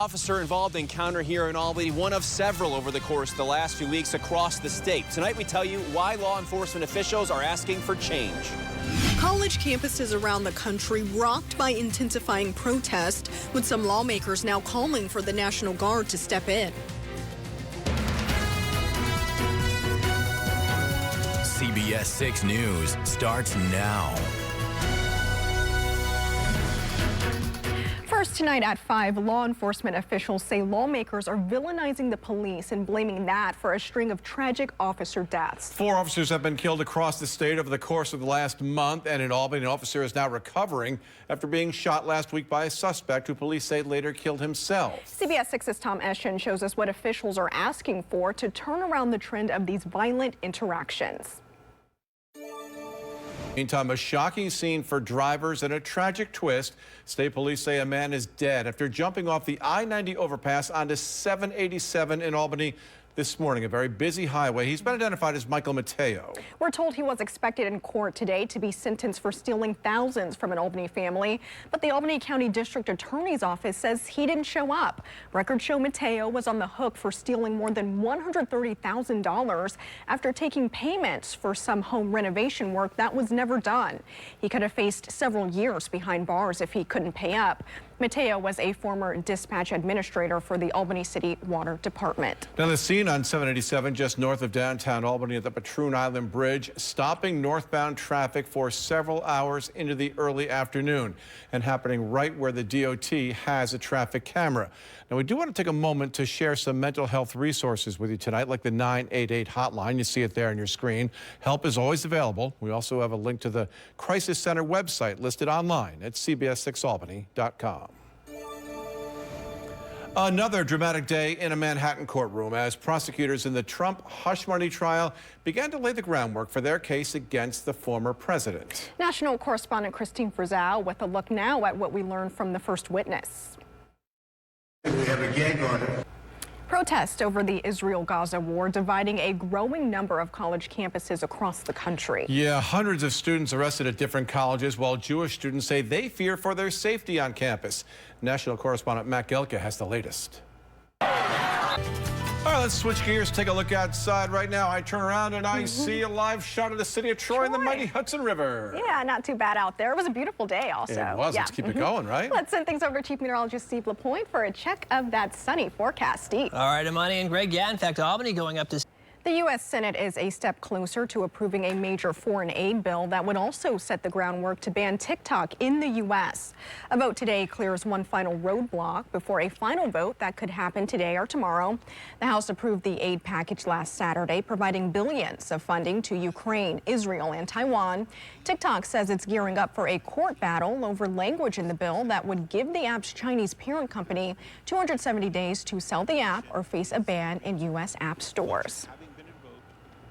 Officer-involved encounter here in Albany, one of several over the course of the last few weeks across the state. Tonight we tell you why law enforcement officials are asking for change. College campuses around the country rocked by intensifying protest, with some lawmakers now calling for the National Guard to step in. CBS 6 News starts now. First tonight at 5, law enforcement officials say lawmakers are villainizing the police and blaming that for a string of tragic officer deaths. 4 officers have been killed across the state over the course of the last month, and in Albany, an officer is now recovering after being shot last week by a suspect who police say later killed himself. CBS 6's Tom Eschen shows us what officials are asking for to turn around the trend of these violent interactions. Meantime, a shocking scene for drivers and a tragic twist. State police say a man is dead after jumping off the I-90 overpass onto 787 in Albany this morning, a very busy highway. He's been identified as Michael Mateo. We're told he was expected in court today to be sentenced for stealing thousands from an Albany family, but the Albany County District Attorney's Office says he didn't show up. Records show Mateo was on the hook for stealing more than $130,000 after taking payments for some home renovation work that was never done. He could have faced several years behind bars if he couldn't pay up. Mateo was a former dispatch administrator for the Albany City Water Department. Now, the scene on 787 just north of downtown Albany at the Patroon Island Bridge, stopping northbound traffic for several hours into the early afternoon, and happening right where the DOT has a traffic camera. Now, we do want to take a moment to share some mental health resources with you tonight, like the 988 hotline. You see it there on your screen. Help is always available. We also have a link to the Crisis Center website listed online at cbs6albany.com. Another dramatic day in a Manhattan courtroom as prosecutors in the Trump hush money trial began to lay the groundwork for their case against the former president. National correspondent Christine Frizzell with a look now at what we learned from the first witness. We have a gag order. Protests over the Israel-Gaza war dividing a growing number of college campuses across the country. Yeah, hundreds of students arrested at different colleges, while Jewish students say they fear for their safety on campus. National correspondent Matt Gelke has the latest. All right, let's switch gears, take a look outside right now. I turn around and I see a live shot of the city of Troy and the mighty Hudson River. Yeah, not too bad out there. It was a beautiful day also. It was. Yeah. Let's keep it going, right? Let's send things over to Chief Meteorologist Steve LaPointe for a check of that sunny forecast. Steve. All right, Imani and Greg. Yeah, in fact, Albany going up to... The U.S. Senate is a step closer to approving a major foreign aid bill that would also set the groundwork to ban TikTok in the U.S. A vote today clears one final roadblock before a final vote that could happen today or tomorrow. The House approved the aid package last Saturday, providing billions of funding to Ukraine, Israel, and Taiwan. TikTok says it's gearing up for a court battle over language in the bill that would give the app's Chinese parent company 270 days to sell the app or face a ban in U.S. app stores.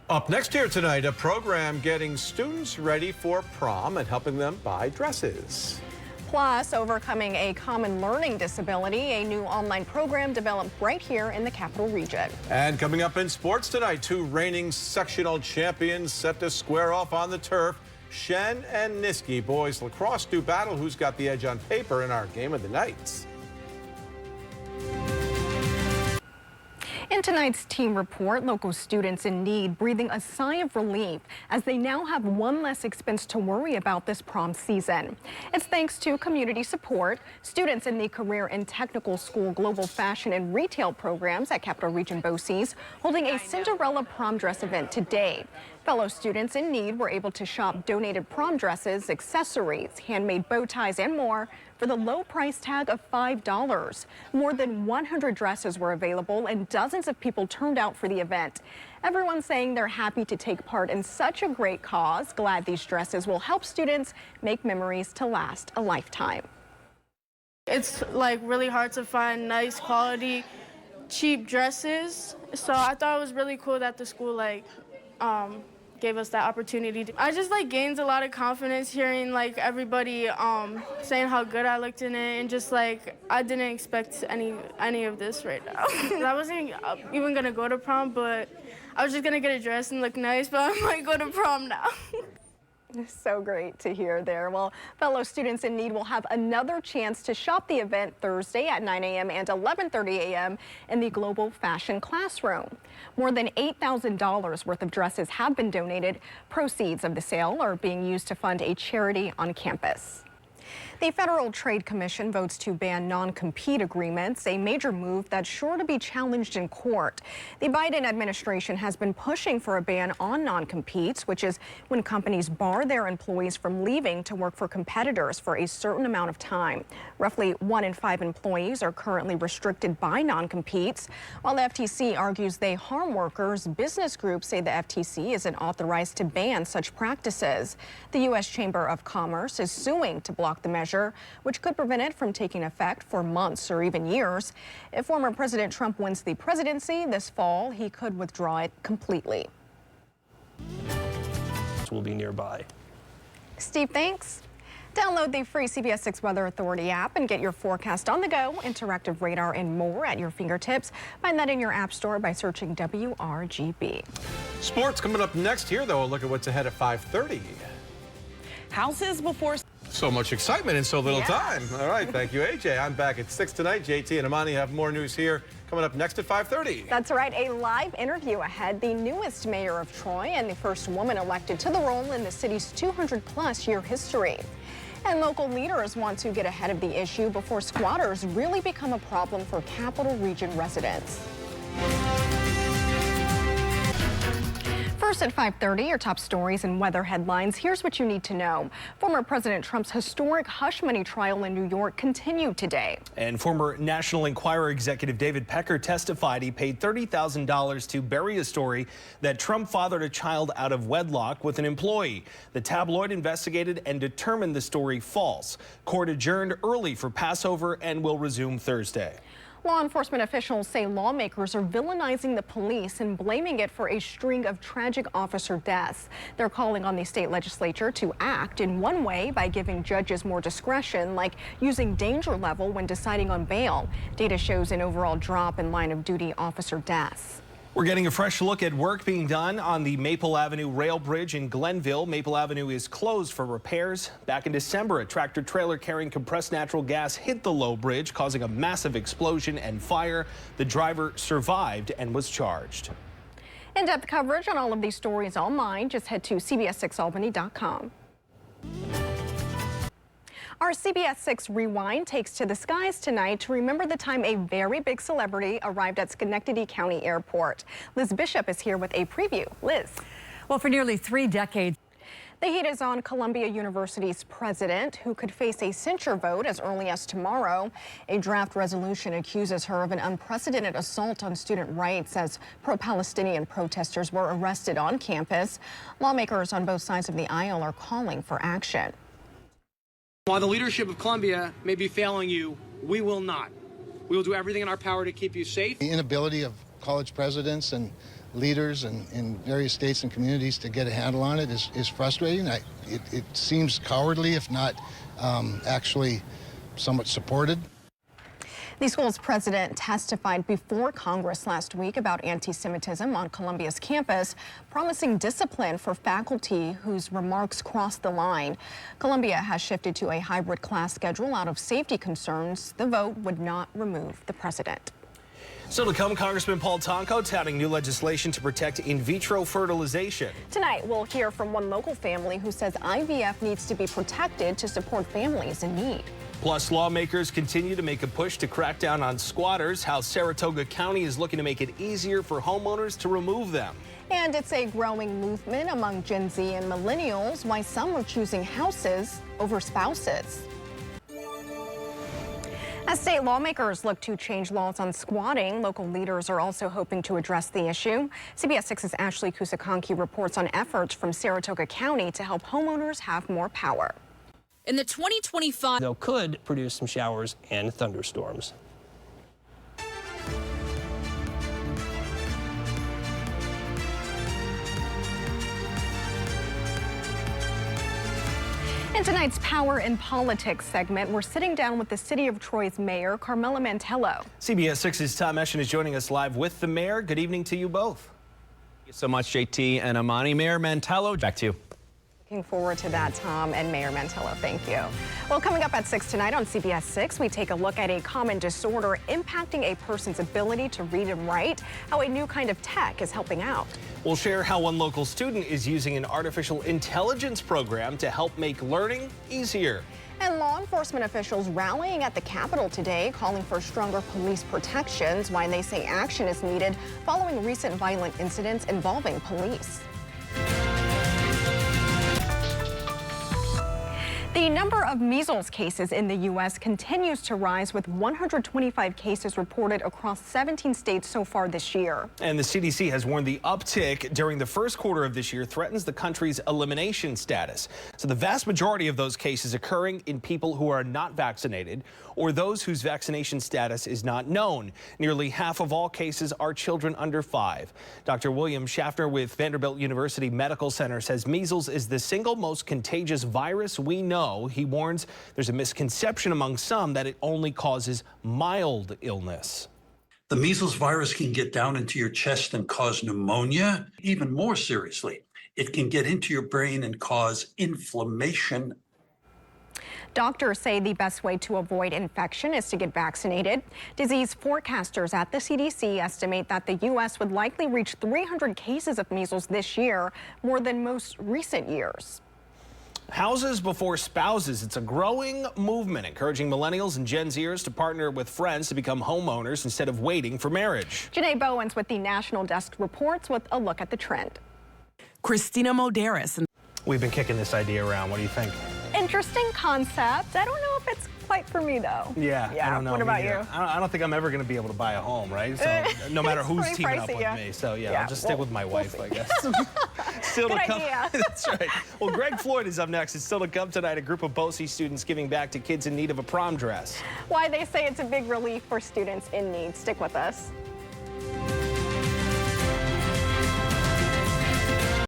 Up next here tonight, a program getting students ready for prom and helping them buy dresses. Plus, overcoming a common learning disability, a new online program developed right here in the Capital Region. And coming up in sports tonight, 2 reigning sectional champions set to square off on the turf. Shen and Niski boys lacrosse do battle who's got the edge on paper in our game of the night. In tonight's team report, local students in need breathing a sigh of relief as they now have one less expense to worry about this prom season. It's thanks to community support. Students in the Career and Technical School Global Fashion and Retail programs at Capital Region BOCES holding a Cinderella prom dress event today. Fellow students in need were able to shop donated prom dresses, accessories, handmade bow ties, and more for the low price tag of $5. More than 100 dresses were available and dozens of people turned out for the event. Everyone's saying they're happy to take part in such a great cause, glad these dresses will help students make memories to last a lifetime. It's like really hard to find nice quality, cheap dresses. So I thought it was really cool that the school gave us that opportunity. I just gained a lot of confidence hearing everybody saying how good I looked in it, and just I didn't expect any of this right now. I wasn't even gonna go to prom, but I was just gonna get a dress and look nice, but I might go to prom now. So great to hear there. Well, fellow students in need will have another chance to shop the event Thursday at 9 a.m. and 11:30 a.m. in the Global Fashion Classroom. More than $8,000 worth of dresses have been donated. Proceeds of the sale are being used to fund a charity on campus. The Federal Trade Commission votes to ban non-compete agreements, a major move that's sure to be challenged in court. The Biden administration has been pushing for a ban on non-competes, which is when companies bar their employees from leaving to work for competitors for a certain amount of time. Roughly 1 in 5 employees are currently restricted by non-competes. While the FTC argues they harm workers, business groups say the FTC isn't authorized to ban such practices. The U.S. Chamber of Commerce is suing to block the measure, which could prevent it from taking effect for months or even years. If former President Trump wins the presidency this fall, he could withdraw it completely. Will be nearby. Steve, thanks. Download the free CBS 6 Weather Authority app and get your forecast on the go, interactive radar, and more at your fingertips. Find that in your app store by searching WRGB. Sports coming up next here, though. A look at what's ahead at 5:30. Houses before. So much excitement in so little time. All right, thank you, AJ. I'm back at 6 tonight. JT and Amani have more news here coming up next at 5:30. That's right, a live interview ahead. The newest mayor of Troy and the first woman elected to the role in the city's 200-plus year history. And local leaders want to get ahead of the issue before squatters really become a problem for Capital Region residents. First at 5:30, your top stories and weather headlines. Here's what you need to know. Former President Trump's historic hush money trial in New York continued today. And former National Enquirer executive David Pecker testified he paid $30,000 to bury a story that Trump fathered a child out of wedlock with an employee. The tabloid investigated and determined the story false. Court adjourned early for Passover and will resume Thursday. Law enforcement officials say lawmakers are villainizing the police and blaming it for a string of tragic officer deaths. They're calling on the state legislature to act in one way by giving judges more discretion, like using danger level when deciding on bail. Data shows an overall drop in line of duty officer deaths. We're getting a fresh look at work being done on the Maple Avenue rail bridge in Glenville. Maple Avenue is closed for repairs. Back in December, a tractor trailer carrying compressed natural gas hit the low bridge, causing a massive explosion and fire. The driver survived and was charged. In-depth coverage on all of these stories online. Just head to CBS6Albany.com. Our CBS 6 Rewind takes to the skies tonight to remember the time a very big celebrity arrived at Schenectady County Airport. Liz Bishop is here with a preview. Liz. Well, for nearly 3 decades. The heat is on Columbia University's president, who could face a censure vote as early as tomorrow. A draft resolution accuses her of an unprecedented assault on student rights as pro-Palestinian protesters were arrested on campus. Lawmakers on both sides of the aisle are calling for action. While the leadership of Columbia may be failing you, we will not. We will do everything in our power to keep you safe. The inability of college presidents and leaders in various states and communities to get a handle on it is frustrating. It seems cowardly, if not actually somewhat supported. The school's president testified before Congress last week about anti-Semitism on Columbia's campus, promising discipline for faculty whose remarks crossed the line. Columbia has shifted to a hybrid class schedule out of safety concerns. The vote would not remove the president. Still to come, Congressman Paul Tonko touting new legislation to protect in vitro fertilization. Tonight, we'll hear from one local family who says IVF needs to be protected to support families in need. Plus, lawmakers continue to make a push to crack down on squatters, how Saratoga County is looking to make it easier for homeowners to remove them. And it's a growing movement among Gen Z and millennials, why some are choosing houses over spouses. As state lawmakers look to change laws on squatting, local leaders are also hoping to address the issue. CBS 6's Ashley Kusakonki reports on efforts from Saratoga County to help homeowners have more power. In the 2025, Though could produce some showers and thunderstorms. In tonight's Power in Politics segment, we're sitting down with the City of Troy's Mayor, Carmela Mantello. CBS 6's Tom Eschen is joining us live with the mayor. Good evening to you both. Thank you so much, JT and Amani. Mayor Mantello, back to you. Looking forward to that, Tom and Mayor Mantillo. Thank you. Well, coming up at 6 tonight on CBS 6, we take a look at a common disorder impacting a person's ability to read and write, how a new kind of tech is helping out. We'll share how one local student is using an artificial intelligence program to help make learning easier. And law enforcement officials rallying at the Capitol today, calling for stronger police protections, why they say action is needed following recent violent incidents involving police. The number of measles cases in the U.S. continues to rise, with 125 cases reported across 17 states so far this year. And the CDC has warned the uptick during the first quarter of this year threatens the country's elimination status. So the vast majority of those cases occurring in people who are not vaccinated or those whose vaccination status is not known. Nearly half of all cases are children under 5. Dr. William Schaffner with Vanderbilt University Medical Center says measles is the single most contagious virus we know. He warns there's a misconception among some that it only causes mild illness. The measles virus can get down into your chest and cause pneumonia. Even more seriously, it can get into your brain and cause inflammation. Doctors say the best way to avoid infection is to get vaccinated. Disease forecasters at the CDC estimate that the U.S. would likely reach 300 cases of measles this year, more than most recent years. Houses before spouses. It's a growing movement encouraging millennials and Gen Zers to partner with friends to become homeowners instead of waiting for marriage. Janae Bowens with the National Desk reports with a look at the trend. Christina Moderis. We've been kicking this idea around. What do you think? Interesting concept. I don't know if it's quite for me, though. Yeah, I don't know. What about you? I don't think I'm ever going to be able to buy a home, right? So no matter who's teaming up with me. So yeah, I'll just stick with my wife, I guess. Still Good to come. idea. That's right. Well, Greg Floyd is up next. It's still to come tonight. A group of BOCES students giving back to kids in need of a prom dress. Why they say it's a big relief for students in need. Stick with us.